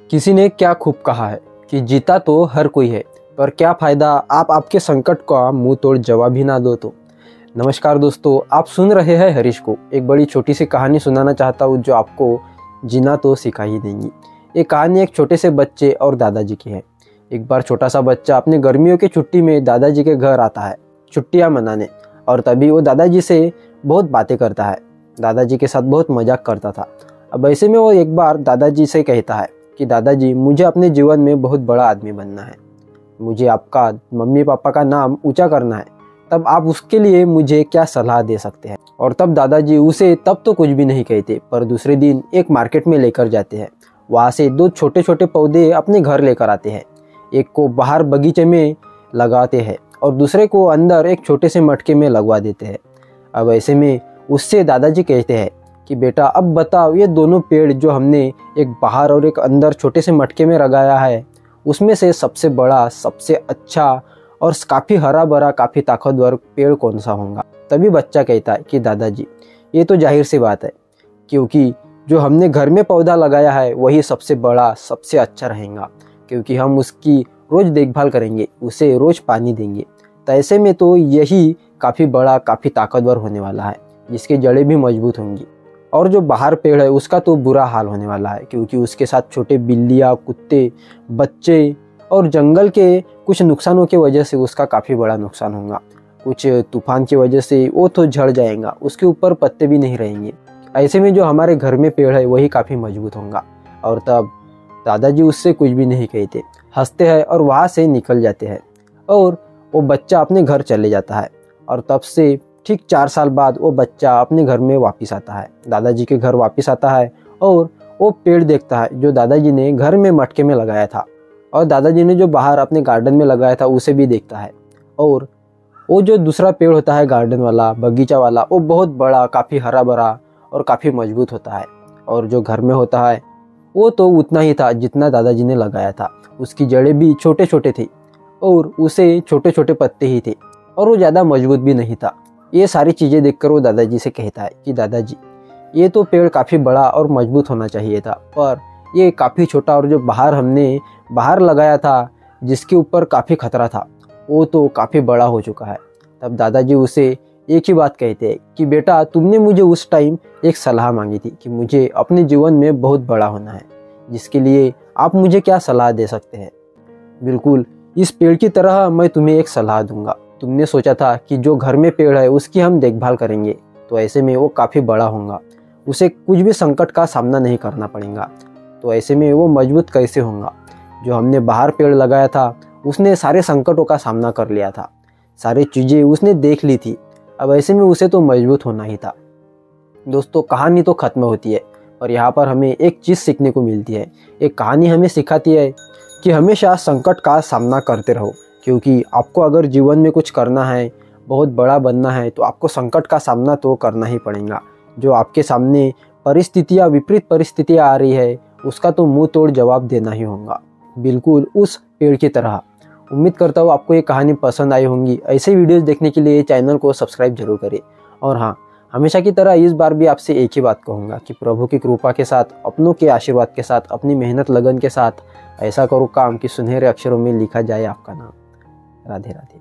किसी ने क्या खूब कहा है कि जीता तो हर कोई है, पर क्या फ़ायदा आप आपके संकट का मुंह तोड़ जवाब ही ना दो तो। नमस्कार दोस्तों, आप सुन रहे हैं हरीश को। एक बड़ी छोटी सी कहानी सुनाना चाहता हूँ जो आपको जीना तो सिखा ही देंगी। ये कहानी एक छोटे से बच्चे और दादाजी की है। एक बार छोटा सा बच्चा अपने गर्मियों की छुट्टी में दादाजी के घर आता है छुट्टियाँ मनाने, और तभी वो दादाजी से बहुत बातें करता है, दादाजी के साथ बहुत मजाक करता था। अब ऐसे में वो एक बार दादाजी से कहता है कि दादाजी, मुझे अपने जीवन में बहुत बड़ा आदमी बनना है, मुझे आपका मम्मी पापा का नाम ऊंचा करना है, तब आप उसके लिए मुझे क्या सलाह दे सकते हैं। और तब दादाजी उसे तब तो कुछ भी नहीं कहते, पर दूसरे दिन एक मार्केट में लेकर जाते हैं। वहाँ से दो छोटे छोटे पौधे अपने घर लेकर आते हैं। एक को बाहर बगीचे में लगाते हैं और दूसरे को अंदर एक छोटे से मटके में लगवा देते हैं। अब ऐसे में उससे दादाजी कहते हैं कि बेटा, अब बताओ, ये दोनों पेड़ जो हमने एक बाहर और एक अंदर छोटे से मटके में लगाया है, उसमें से सबसे बड़ा, सबसे अच्छा और काफ़ी हरा भरा, काफ़ी ताकतवर पेड़ कौन सा होगा। तभी बच्चा कहता है कि दादाजी, ये तो जाहिर सी बात है, क्योंकि जो हमने घर में पौधा लगाया है वही सबसे बड़ा, सबसे अच्छा रहेगा, क्योंकि हम उसकी रोज़ देखभाल करेंगे, उसे रोज़ पानी देंगे। तो ऐसे में तो यही काफ़ी बड़ा, काफ़ी ताकतवर होने वाला है, जिसकी जड़ें भी मजबूत होंगी। और जो बाहर पेड़ है उसका तो बुरा हाल होने वाला है, क्योंकि उसके साथ छोटे बिल्लियाँ, कुत्ते, बच्चे और जंगल के कुछ नुकसानों की वजह से उसका काफ़ी बड़ा नुकसान होगा। कुछ तूफान की वजह से वो तो झड़ जाएगा, उसके ऊपर पत्ते भी नहीं रहेंगे। ऐसे में जो हमारे घर में पेड़ है वही काफ़ी मजबूत होगा। और तब दादाजी उससे कुछ भी नहीं कहते, हंसते हैं और वहाँ से निकल जाते हैं। और वो बच्चा अपने घर चले जाता है। और तब से ठीक 4 साल बाद वो बच्चा अपने घर में वापस आता है, दादाजी के घर वापस आता है, और वो पेड़ देखता है जो दादाजी ने घर में मटके में लगाया था, और दादाजी ने जो बाहर अपने गार्डन में लगाया था उसे भी देखता है। और वो जो दूसरा पेड़ होता है, गार्डन वाला, बगीचा वाला, वो बहुत बड़ा, काफ़ी हरा भरा और काफ़ी मजबूत होता है। और जो घर में होता है वो तो उतना ही था जितना दादाजी ने लगाया था। उसकी जड़ें भी छोटे छोटे थे और उसे छोटे छोटे पत्ते ही थे, और वो ज़्यादा मजबूत भी नहीं था। ये सारी चीज़ें देखकर वो दादाजी से कहता है कि दादाजी, ये तो पेड़ काफ़ी बड़ा और मजबूत होना चाहिए था, पर ये काफ़ी छोटा, और जो हमने बाहर लगाया था जिसके ऊपर काफ़ी खतरा था, वो तो काफ़ी बड़ा हो चुका है। तब दादाजी उसे एक ही बात कहते हैं कि बेटा, तुमने मुझे उस टाइम एक सलाह मांगी थी कि मुझे अपने जीवन में बहुत बड़ा होना है, जिसके लिए आप मुझे क्या सलाह दे सकते हैं। बिल्कुल इस पेड़ की तरह मैं तुम्हें एक सलाह दूंगा। तुमने सोचा था कि जो घर में पेड़ है उसकी हम देखभाल करेंगे, तो ऐसे में वो काफ़ी बड़ा होगा, उसे कुछ भी संकट का सामना नहीं करना पड़ेगा, तो ऐसे में वो मजबूत कैसे होगा। जो हमने बाहर पेड़ लगाया था उसने सारे संकटों का सामना कर लिया था, सारी चीज़ें उसने देख ली थी। अब ऐसे में उसे तो मजबूत होना ही था। दोस्तों, कहानी तो ख़त्म होती है, और यहाँ पर हमें एक चीज़ सीखने को मिलती है। एक कहानी हमें सिखाती है कि हमेशा संकट का सामना करते रहो, क्योंकि आपको अगर जीवन में कुछ करना है, बहुत बड़ा बनना है, तो आपको संकट का सामना तो करना ही पड़ेगा। जो आपके सामने परिस्थितियाँ, विपरीत परिस्थितियाँ आ रही है, उसका तो मुंह तोड़ जवाब देना ही होगा, बिल्कुल उस पेड़ की तरह। उम्मीद करता हूँ आपको ये कहानी पसंद आई होंगी। ऐसे वीडियोज़ देखने के लिए चैनल को सब्सक्राइब जरूर करें। और हाँ, हमेशा की तरह इस बार भी आपसे एक ही बात कहूँगा कि प्रभु की कृपा के साथ, अपनों के आशीर्वाद के साथ, अपनी मेहनत लगन के साथ ऐसा करो काम कि सुनहरे अक्षरों में लिखा जाए आपका नाम। राधे राधे।